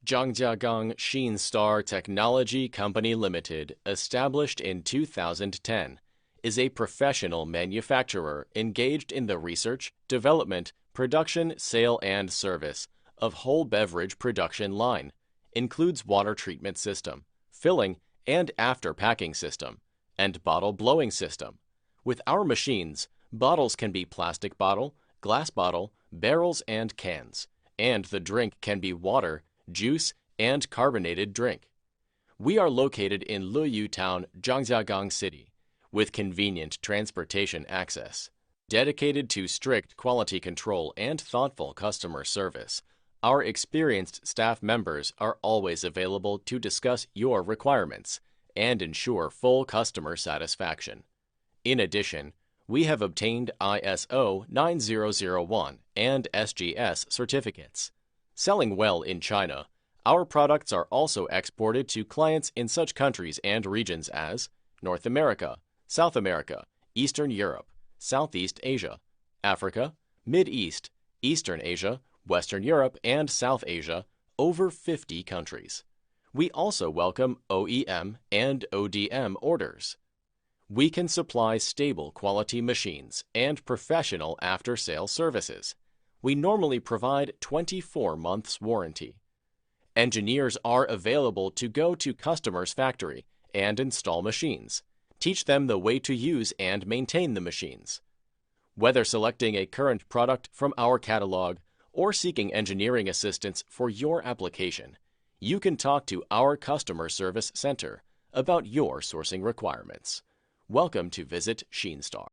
Zhangjiagang Sheenstar Technology Company Limited, established in 2010, is a professional manufacturer engaged in the research, development, production, sale, and service of whole beverage production line, includes water treatment system, filling and after packing system, and bottle blowing system. With our machines, bottles can be plastic bottle, glass bottle, barrels, and cans, and the drink can be water, juice, and carbonated drink. We are located in Leyu Town, Zhangjiagang City, with convenient transportation access. Dedicated to strict quality control and thoughtful customer service, our experienced staff members are always available to discuss your requirements and ensure full customer satisfaction. In addition, we have obtained ISO 9001 and SGS certificates. Selling well in China, our products are also exported to clients in such countries and regions as North America, South America, Eastern Europe, Southeast Asia, Africa, Mid-East, Eastern Asia, Western Europe, and South Asia, over 50 countries. We also welcome OEM and ODM orders. We can supply stable quality machines and professional after-sale services. We normally provide 24 months warranty. Engineers are available to go to customers' factory and install machines, teach them the way to use and maintain the machines. Whether selecting a current product from our catalog or seeking engineering assistance for your application, you can talk to our customer service center about your sourcing requirements. Welcome to visit Sheenstar.